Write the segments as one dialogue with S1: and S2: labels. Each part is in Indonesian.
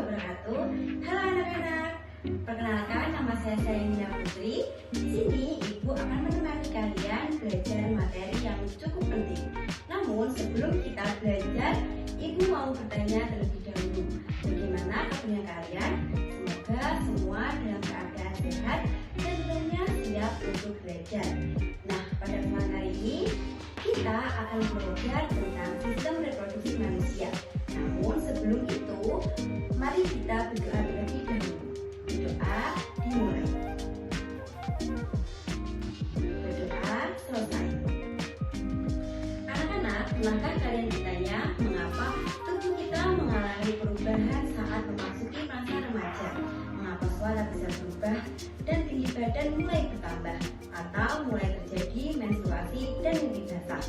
S1: wabarakatuh. Halo anak-anak, perkenalkan nama saya Sayangnya Putri. Di sini Ibu akan menemani kalian belajar materi yang cukup penting. Namun sebelum kita belajar, Ibu mau bertanya terlebih dahulu. Bagaimana kabarnya kalian? Semoga semua dalam keadaan sehat dan tentunya siap untuk belajar. Nah, pada kesempatan kali ini kita akan belajar tentang sistem reproduksi manusia. Namun sebelum itu, mari kita berdoa terlebih dahulu. Berdoa dimulai. Berdoa selesai. Anak-anak, pernahkah kalian bertanya mengapa tubuh kita mengalami perubahan saat memasuki masa remaja? Mengapa suara bisa berubah dan tinggi badan mulai bertambah atau mulai terjadi menstruasi dan mimpi basah?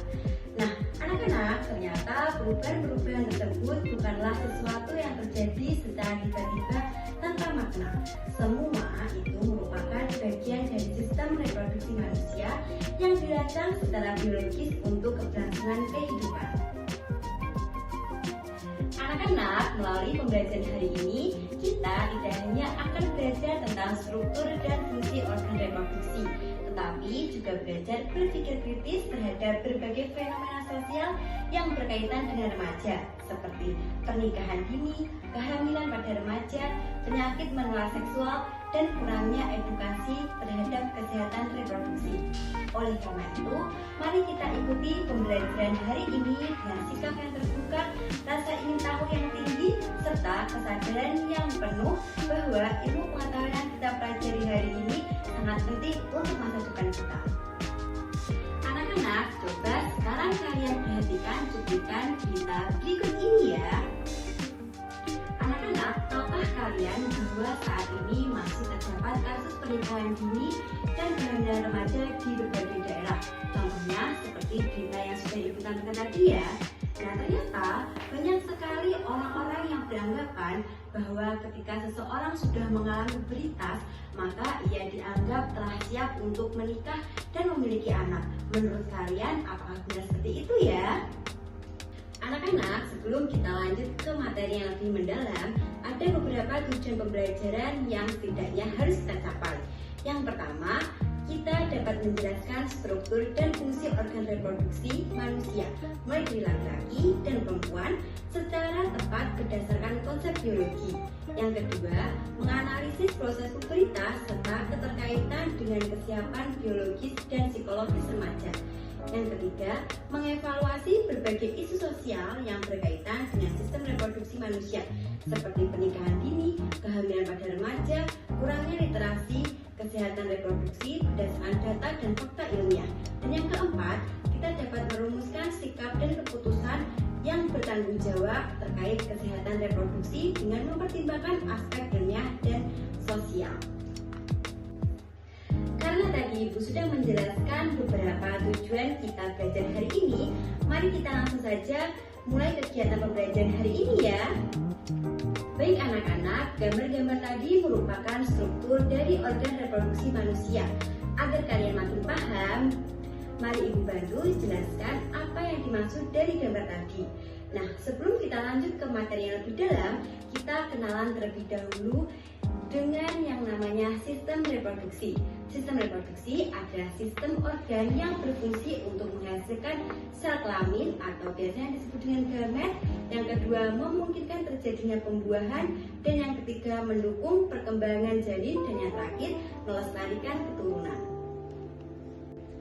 S1: Nah, anak-anak, ternyata perubahan-perubahan tersebut bukanlah sesuatu yang terjadi secara tiba-tiba tanpa makna. Semua itu merupakan bagian dari sistem reproduksi manusia yang dirancang secara biologis untuk keberlangsungan kehidupan. Anak-anak, melalui pembelajaran hari ini, kita tidak hanya akan belajar tentang struktur dan fungsi organ reproduksi, tetapi juga belajar berpikir kritis terhadap berbagai fenomena sosial yang berkaitan dengan remaja, seperti pernikahan dini, kehamilan pada remaja, penyakit menular seksual, dan kurangnya edukasi terhadap kesehatan reproduksi. Oleh karena itu, mari kita ikuti pembelajaran hari ini dengan sikap yang terbuka, rasa ingin tahu yang tinggi, serta kesadaran yang penuh bahwa ilmu pengetahuan yang kita pelajari hari ini sangat penting untuk masa depan kita. Anak-anak, coba sekarang kalian perhatikan cuplikan berita berikut ini ya. Anak-anak, tahukah kalian bahwa saat ini masih terdapat kasus pernikahan dini dan kehamilan remaja di berbagai daerah? Contohnya seperti berita yang sudah Ibu tampilkan tadi ya. Nah, ternyata banyak sekali orang-orang yang beranggapan bahwa ketika seseorang sudah mengalami pubertas, maka ia dianggap telah siap untuk menikah dan memiliki anak. Menurut kalian, apakah benar seperti itu ya? Anak-anak, sebelum kita lanjut ke materi yang lebih mendalam, ada beberapa tujuan pembelajaran yang setidaknya harus kita capai. Yang pertama, kita dapat menjelaskan struktur dan fungsi organ reproduksi manusia, mulai dari laki-laki dan perempuan, secara tepat berdasarkan konsep biologi. Yang kedua, menganalisis proses pubertas serta keterkaitan dengan kesiapan biologis dan psikologis remaja. Yang ketiga, mengevaluasi berbagai isu sosial yang berkaitan dengan sistem reproduksi manusia, seperti pernikahan dini, kehamilan pada remaja, kurangnya literasi, kesehatan reproduksi berdasarkan data dan fakta ilmiah. Dan yang keempat, kita dapat merumuskan sikap dan keputusan yang bertanggung jawab terkait kesehatan reproduksi dengan mempertimbangkan aspek ilmiah dan sosial. Karena tadi Ibu sudah menjelaskan beberapa tujuan kita belajar hari ini, mari kita langsung saja mulai kegiatan pembelajaran hari ini ya. Baik anak-anak, gambar-gambar tadi merupakan struktur dari organ reproduksi manusia. Agar kalian makin paham, mari Ibu bantu jelaskan apa yang dimaksud dari gambar tadi. Nah, sebelum kita lanjut ke materi yang lebih dalam, kita kenalan terlebih dahulu dengan yang namanya sistem reproduksi. Sistem reproduksi adalah sistem organ yang berfungsi untuk menghasilkan sel kelamin atau biasanya disebut dengan gamet. Yang kedua, memungkinkan terjadinya pembuahan, dan yang ketiga, mendukung perkembangan janin, dan yang terakhir, melestarikan keturunan.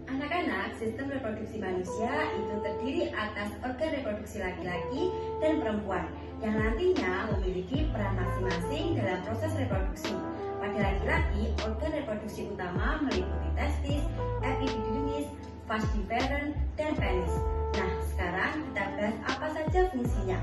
S1: Anak-anak, sistem reproduksi manusia itu terdiri atas organ reproduksi laki-laki dan perempuan yang nantinya memiliki peran masing-masing dalam proses reproduksi. Pada laki-laki, organ reproduksi utama meliputi testis, epididymis, vas deferens, dan penis. Nah, sekarang kita bahas apa saja fungsinya.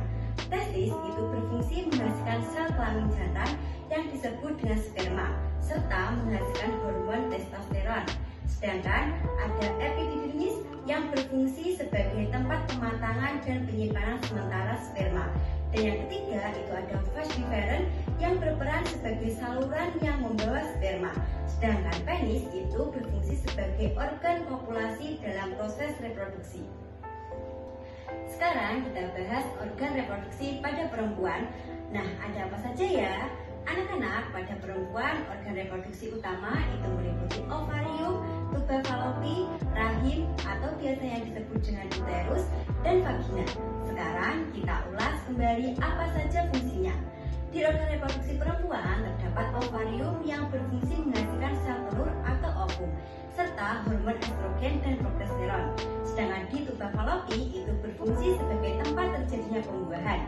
S1: Testis itu berfungsi menghasilkan sel kelamin jantan yang disebut dengan sperma, serta menghasilkan hormon testosteron. Sedangkan ada epididymis yang berfungsi sebagai tempat pematangan dan penyimpanan sementara sperma. Dan yang ketiga itu ada vas deferens yang berperan sebagai saluran yang membawa sperma. Sedangkan penis itu berfungsi sebagai organ kopulasi dalam proses reproduksi. Sekarang kita bahas organ reproduksi pada perempuan. Nah, ada apa saja ya? Anak-anak, pada perempuan organ reproduksi utama itu meliputi ovarium, tuba fallopi, rahim atau biasa yang disebut dengan uterus, dan vagina. Sekarang kita ulas kembali apa saja fungsinya. Di organ reproduksi perempuan terdapat ovarium yang berfungsi menghasilkan sel telur atau ovum, serta hormon estrogen dan progesteron. Sedangkan di tuba fallopi itu berfungsi sebagai tempat terjadinya pembuahan,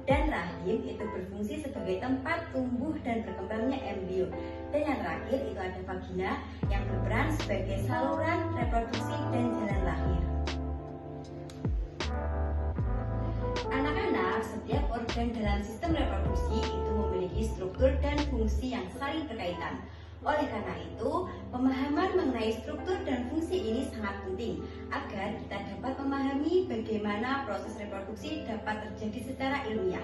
S1: dan rahim itu berfungsi sebagai tempat tumbuh dan berkembangnya embrio. Dan yang terakhir itu ada vagina yang berperan sebagai saluran reproduksi dan jalan lahir. Anak-anak, setiap organ dalam sistem reproduksi itu memiliki struktur dan fungsi yang saling berkaitan. Oleh karena itu, pemahaman mengenai struktur dan fungsi ini sangat penting agar kita dapat memahami bagaimana proses reproduksi dapat terjadi secara ilmiah.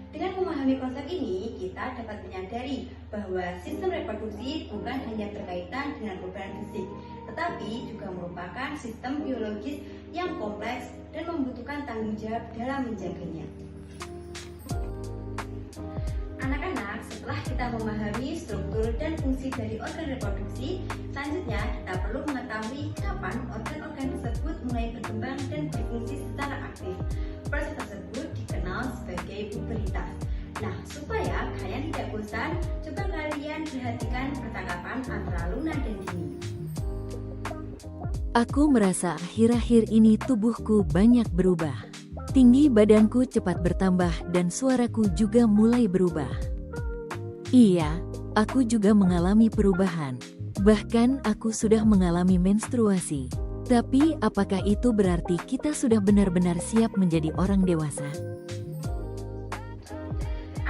S1: Dengan memahami konsep ini, kita dapat menyadari bahwa sistem reproduksi bukan hanya berkaitan dengan perubahan fisik, tetapi juga merupakan sistem biologis yang kompleks dan membutuhkan tanggung jawab dalam menjaganya. Anak-anak, setelah kita memahami struktur dan fungsi dari organ reproduksi, selanjutnya kita perlu mengetahui kapan organ-organ tersebut mulai berkembang dan berfungsi secara aktif. Proses tersebut dikenal sebagai pubertas. Nah, supaya kalian tidak bosan, coba kalian perhatikan percakapan antara Luna dan Dini.
S2: Aku merasa akhir-akhir ini tubuhku banyak berubah. Tinggi badanku cepat bertambah dan suaraku juga mulai berubah. Iya, aku juga mengalami perubahan. Bahkan aku sudah mengalami menstruasi. Tapi apakah itu berarti kita sudah benar-benar siap menjadi orang dewasa?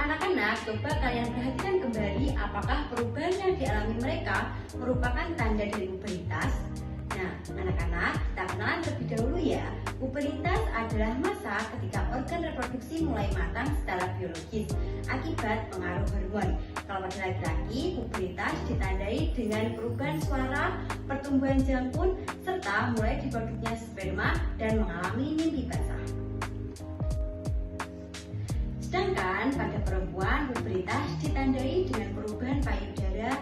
S1: Anak-anak, coba kalian perhatikan kembali apakah perubahan yang dialami mereka merupakan tanda dari pubertas. Nah, anak-anak, kita kenalan terlebih dahulu ya. Pubertas adalah masa ketika organ reproduksi mulai matang secara biologis akibat pengaruh hormon. Kalau pada laki-laki, pubertas ditandai dengan perubahan suara, pertumbuhan jangkung, serta mulai diproduknya sperma dan mengalami mimpi basah. Sedangkan pada perempuan, pubertas ditandai dengan perubahan payudara,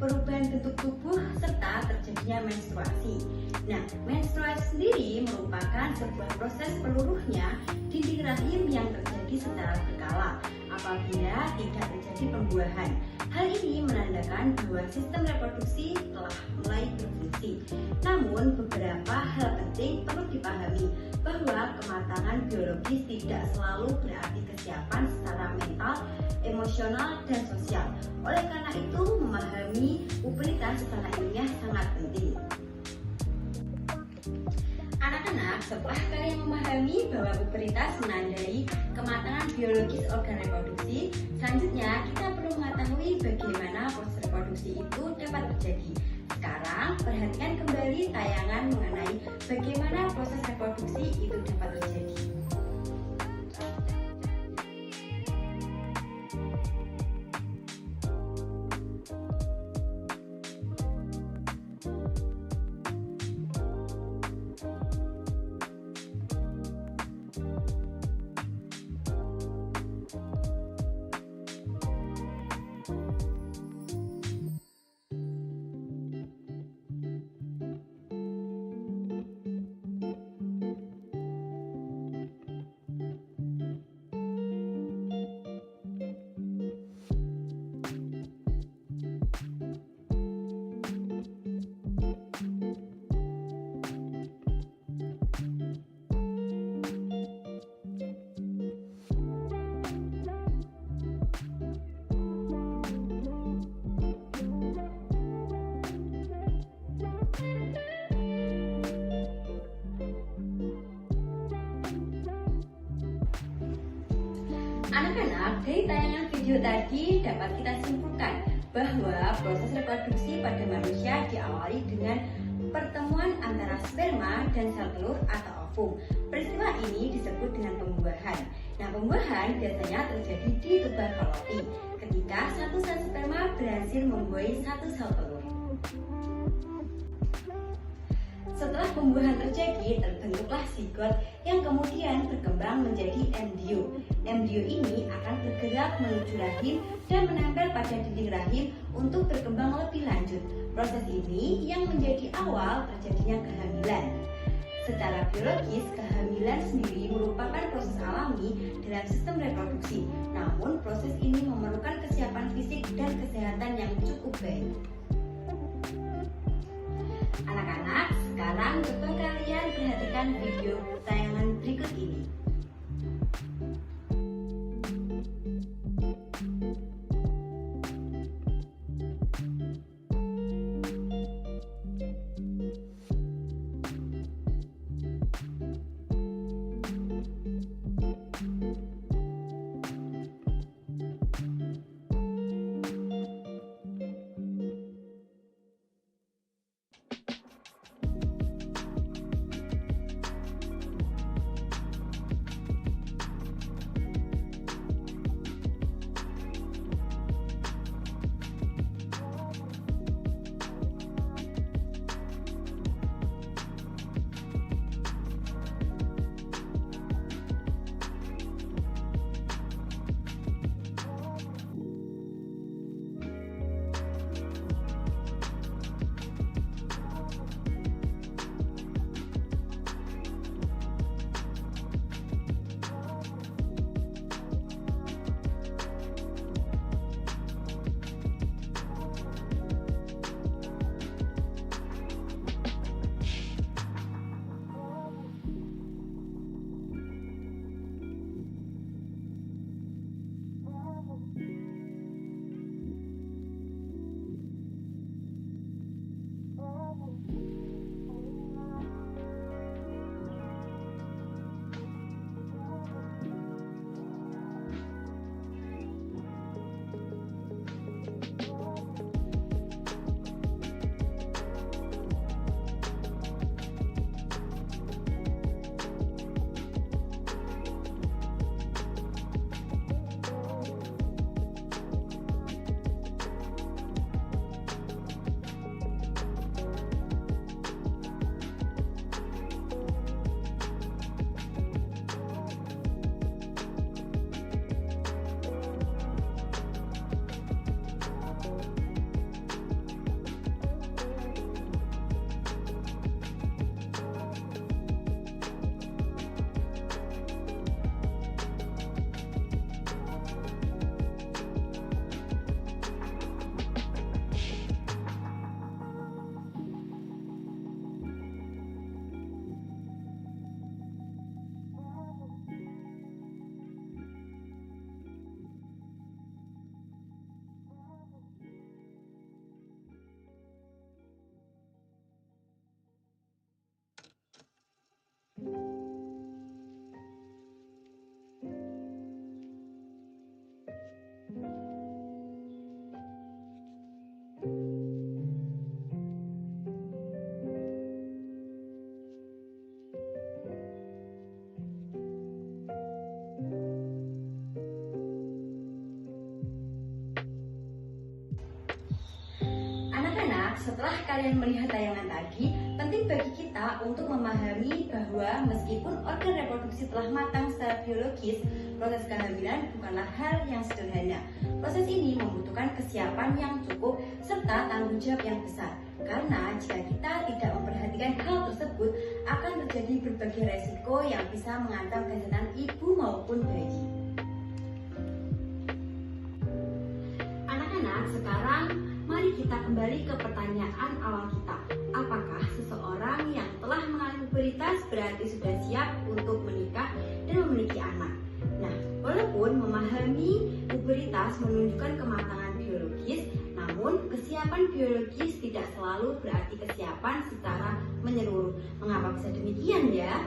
S1: perubahan bentuk tubuh, serta terjadinya menstruasi. Nah, menstruasi sendiri merupakan sebuah proses peluruhnya dinding rahim yang terjadi secara berkala apabila tidak terjadi pembuahan. Hal ini menandakan bahwa sistem reproduksi telah mulai berfungsi. Namun, beberapa hal penting perlu dipahami bahwa kematangan biologis tidak selalu berarti kesiapan secara mental, emosional, dan sosial. Oleh karena itu, memahami pubertas secara ilmiah sangat penting. Anak-anak, setelah kalian memahami bahwa pubertas menandai kematangan biologis organ reproduksi, selanjutnya kita perlu mengetahui bagaimana proses reproduksi itu dapat terjadi. Sekarang, perhatikan kembali tayangan mengenai bagaimana proses reproduksi itu dapat terjadi. Anak-anak, dari tayangan video tadi dapat kita simpulkan bahwa proses reproduksi pada manusia diawali dengan pertemuan antara sperma dan sel telur atau ovum. Peristiwa ini disebut dengan pembuahan. Nah, pembuahan biasanya terjadi di tuba fallopi ketika satu sel sperma berhasil membuahi satu sel telur. Setelah pembuahan terjadi, terbentuklah zigot yang kemudian berkembang menjadi embrio. Embrio ini akan bergerak menuju rahim dan menempel pada dinding rahim untuk berkembang lebih lanjut. Proses ini yang menjadi awal terjadinya kehamilan. Secara biologis, kehamilan sendiri merupakan proses alami dalam sistem reproduksi. Namun, proses ini memerlukan kesiapan fisik dan kesehatan yang cukup baik. Anak-anak, sekarang coba kalian perhatikan video tayangan berikut ini. Setelah kalian melihat tayangan tadi, penting bagi kita untuk memahami bahwa meskipun organ reproduksi telah matang secara biologis, proses kehamilan bukanlah hal yang sederhana. Proses ini membutuhkan kesiapan yang cukup serta tanggung jawab yang besar. Karena jika kita tidak memperhatikan hal tersebut, akan terjadi berbagai resiko yang bisa mengancam kesehatan ibu maupun bayi. Anak-anak, sekarang mari kita kembali ke pertanyaan awal kita. Apakah seseorang yang telah mengalami pubertas berarti sudah siap untuk menikah dan memiliki anak? Nah, walaupun memahami pubertas menunjukkan kematangan biologis, namun kesiapan biologis tidak selalu berarti kesiapan secara menyeluruh. Mengapa bisa demikian ya?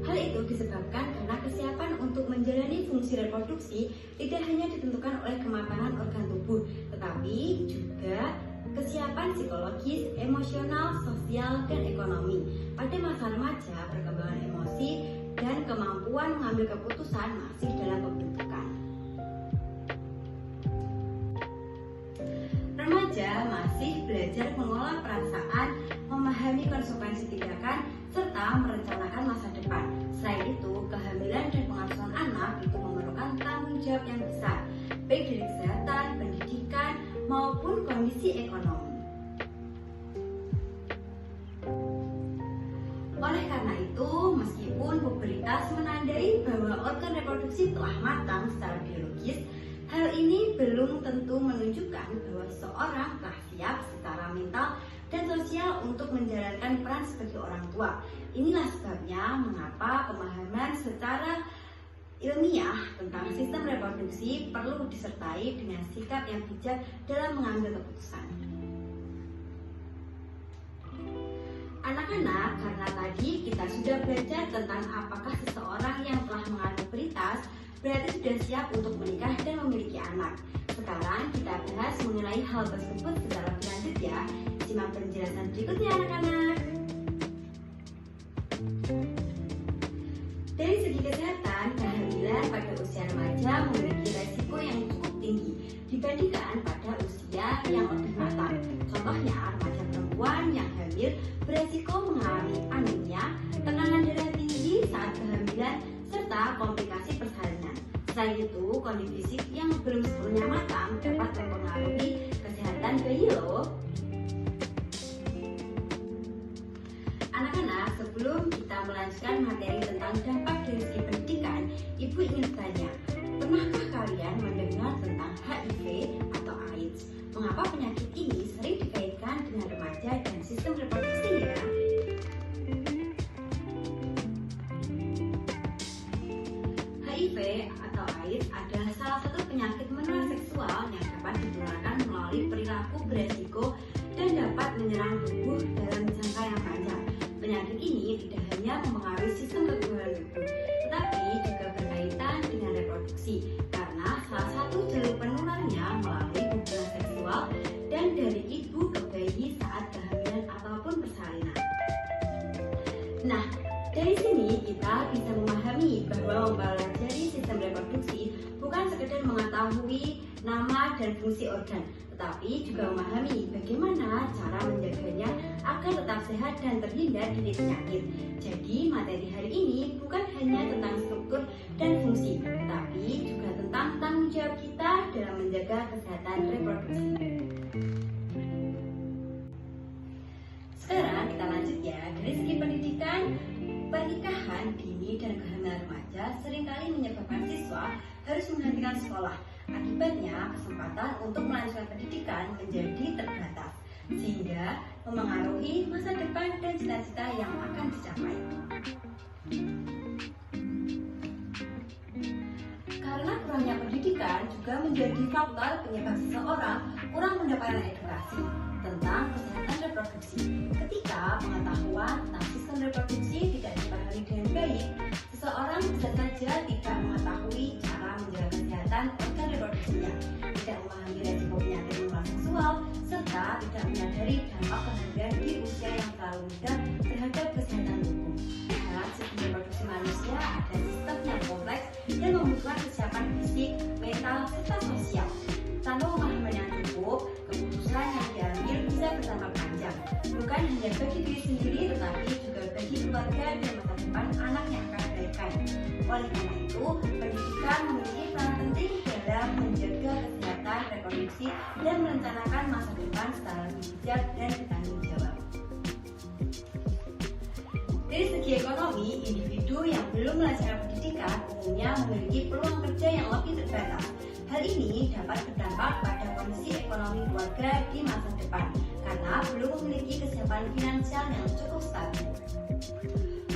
S1: Hal itu disebabkan karena kesiapan untuk menjalani fungsi reproduksi tidak hanya ditentukan oleh kematangan organ tubuh, tetapi juga kesiapan psikologis, emosional, sosial, dan ekonomi. Pada masa remaja, perkembangan emosi dan kemampuan mengambil keputusan masih dalam pembentukan. Remaja remaja masih belajar mengolah perasaan, memahami konsekuensi tindakan, serta merencanakan masa depan. Selain itu, kehamilan dan pengasuhan anak itu memerlukan tanggung jawab yang besar, baik dari kesehatan, pendidikan, maupun kondisi ekonomi. Oleh karena itu, meskipun pubertas menandai bahwa organ reproduksi telah matang secara biologis, hal ini belum tentu menunjukkan bahwa seseorang telah siap secara mental dan sosial untuk menjalankan peran sebagai orang tua. Inilah sebabnya mengapa pemahaman secara ilmiah tentang sistem reproduksi perlu disertai dengan sikap yang bijak dalam mengambil keputusan. Anak-anak, karena tadi kita sudah belajar tentang apakah seseorang yang telah mengalami pubertas berarti sudah siap untuk menikah dan memiliki anak. Sekarang kita bahas mengenai hal tersebut secara lebih lanjut ya. Simak penjelasan berikutnya anak-anak. Dari segi kesehatan, kehamilan pada usia remaja memiliki resiko yang cukup tinggi dibandingkan pada usia yang lebih matang. Contohnya, remaja perempuan yang hamil beresiko mengalami anemia, tekanan darah tinggi saat kehamilan, serta komplikasi persalinan. Selain itu, kondisi fisik yang belum sepenuhnya matang dapat mempengaruhi kesehatan bayi loh. Anak-anak, sebelum kita melanjutkan materi tentang dampak dari segi pendidikan, Ibu ingin bertanya, pernahkah kalian mendengar tentang HIV atau AIDS? Mengapa penyakit ini sering dikaitkan dengan remaja dan sistem reproduksi ya? HIV atau AIDS adalah salah satu penyakit menular seksual yang dapat ditularkan melalui perilaku beresiko dan dapat menyerang tubuh dalam jangka yang panjang. Penyakit ini tidak hanya mempengaruhi sistem kekebalan tubuh, tetapi juga berkaitan dengan reproduksi, karena salah satu jalur penularnya melalui hubungan seksual dan dari ibu ke bayi saat kehamilan ataupun persalinan. Nah, dari sini kita bisa memahami bahwa mempelajari sistem reproduksi bukan sekedar mengetahui nama dan fungsi organ, tetapi juga memahami bagaimana cara menjaganya agar tetap sehat dan terhindar dari penyakit. Jadi materi hari ini bukan hanya tentang struktur dan fungsi, tetapi juga tentang tanggung jawab kita dalam menjaga kesehatan reproduksi. Sekarang kita lanjut ya. Dari segi pendidikan, pernikahan dini dan kehamilan remaja seringkali menyebabkan siswa harus menghentikan sekolah. Akibatnya, kesempatan untuk melanjutkan pendidikan menjadi terbatas, sehingga memengaruhi masa depan dan cita-cita yang akan dicapai. Karena kurangnya pendidikan juga menjadi faktor penyebab seseorang kurang mendapatkan edukasi tentang kesehatan reproduksi. Ketika pengetahuan tentang sistem reproduksi tidak dipahami dengan baik, seseorang bisa saja tidak mengetahui cara menjaga kesehatan organ reproduksinya, tidak memahami resiko penyakit menular seksual, serta tidak menyadari dampak kehamilan di usia yang terlalu muda terhadap kesehatan tubuh. Dalam sistem reproduksi manusia ada sistem yang kompleks dan membutuhkan kesiapan fisik, mental, serta sosial. Tanpa pemahaman yang cukup, keputusan yang diambil bisa berdampak panjang, bukan hanya bagi diri sendiri tetapi juga bagi keluarga dan masa depan anak yang akan dilahirkan. Oleh karena itu, pendidikan memiliki peran penting dalam menjaga kesehatan reproduksi dan merencanakan masa depan secara lebih bijak dan bertanggung jawab. Dari segi ekonomi, individu yang belum melanjutkan pendidikan umumnya memiliki peluang kerja yang lebih terbatas. Hal ini dapat berdampak pada kondisi ekonomi keluarga di masa depan karena belum memiliki kesiapan finansial yang cukup stabil.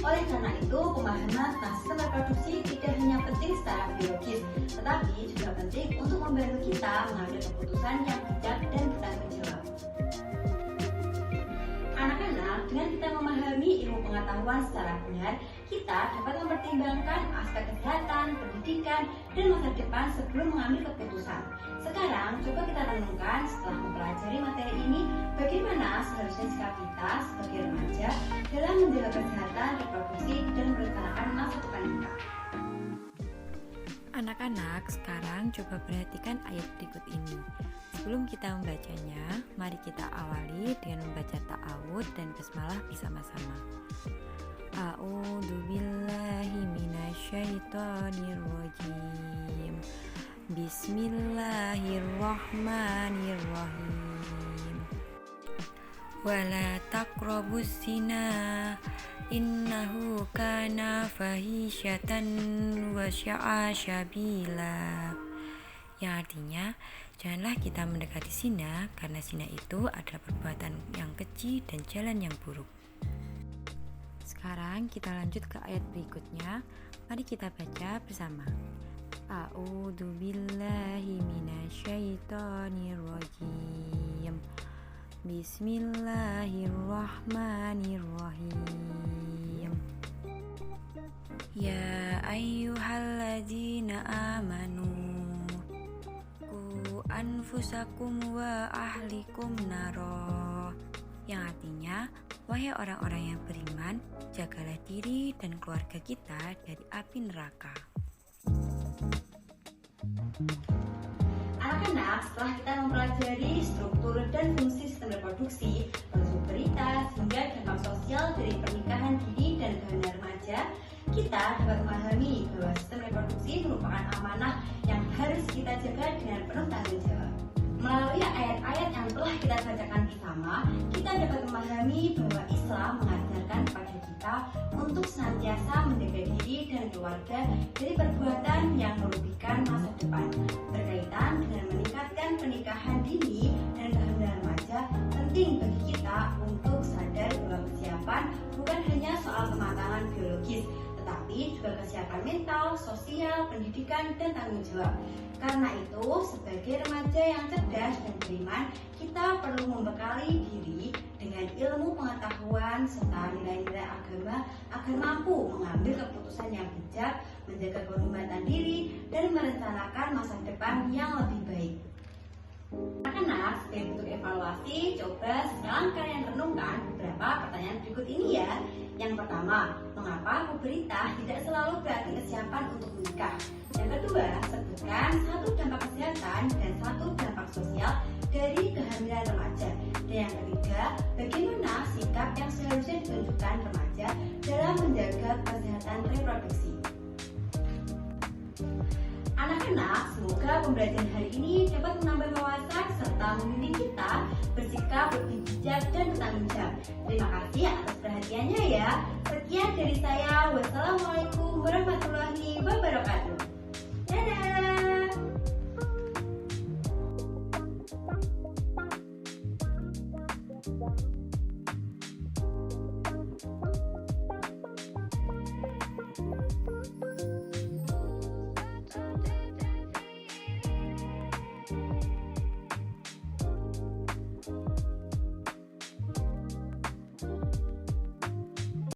S1: Oleh karena itu, pemahaman tentang sistem reproduksi tidak hanya penting secara biologis, tetapi juga penting untuk membantu kita mengambil keputusan yang bijak dan bertanggung jawab. Anak-anak, dengan kita memahami ilmu pengetahuan secara benar, kita dapat mempertimbangkan aspek kesehatan, pendidikan, dan masa depan sebelum mengambil keputusan. Sekarang, coba kita renungkan setelah mempelajari materi ini, bagaimana seharusnya sikap kita sebagai remaja dalam menjaga kesehatan reproduksi dan merencanakan masa depan kita.
S3: Anak-anak, sekarang coba perhatikan ayat berikut ini. Sebelum kita membacanya, mari kita awali dengan membaca ta'awud dan basmalah bersama-sama. A'udzu billahi minasyaitonir rajim. Bismillahirrahmanirrahim. Wala taqrabus zina innahu kana fahisyatan wa sya'a syabila. Yang artinya, janganlah kita mendekati zina karena zina itu adalah perbuatan yang keji dan jalan yang buruk. Sekarang kita lanjut ke ayat berikutnya. Mari kita baca bersama. A'udzu billahi minasyaitonir rajim. Bismillahirrahmanirrahim. Ya ayyuhalladzina amanu qu anfusakum wa ahlikum naro. Yang artinya, wahai orang-orang yang beriman, jagalah diri dan keluarga kita dari api neraka.
S1: Anak-anak, setelah kita mempelajari struktur dan fungsi sistem reproduksi, bentuk berita, hingga dampak sosial dari pernikahan dini dan kehamilan remaja, kita dapat memahami bahwa sistem reproduksi merupakan amanah yang harus kita jaga dengan penuh tanggung jawab. Melalui ayat-ayat yang telah kita bacakan bersama, kita dapat memahami bahwa Islam mengajarkan kepada kita untuk senantiasa menjaga diri dan keluarga dari perbuatan yang merugikan masa depan. Berkaitan dengan meningkatkan pernikahan dini dan kehamilan remaja, penting bagi kita untuk sadar bahwa kesiapan bukan hanya soal kematangan biologis, tetapi juga kesiapan mental, sosial, pendidikan, dan tanggung jawab. Karena itu, sebagai remaja yang cerdas dan beriman, kita perlu membekali diri dengan ilmu pengetahuan serta nilai-nilai agama agar mampu mengambil keputusan yang bijak, menjaga kehormatan diri, dan merencanakan masa depan yang lebih baik. Anak-anak, sebagai bentuk evaluasi, coba sekarang kalian renungkan beberapa pertanyaan berikut ini ya. Yang pertama, mengapa pubertas tidak selalu berarti kesiapan untuk menikah? Yang kedua, sebutkan satu dampak kesehatan dan satu dampak sosial dari kehamilan remaja. Dan yang ketiga, bagaimana sikap yang seharusnya ditunjukkan remaja dalam menjaga kesehatan reproduksi. Anak-anak, semoga pembelajaran hari ini dapat menambah wawasan serta membimbing kita bersikap lebih bijak dan bertanggung jawab. Terima kasih atas perhatiannya ya. Sekian dari saya. Wassalamualaikum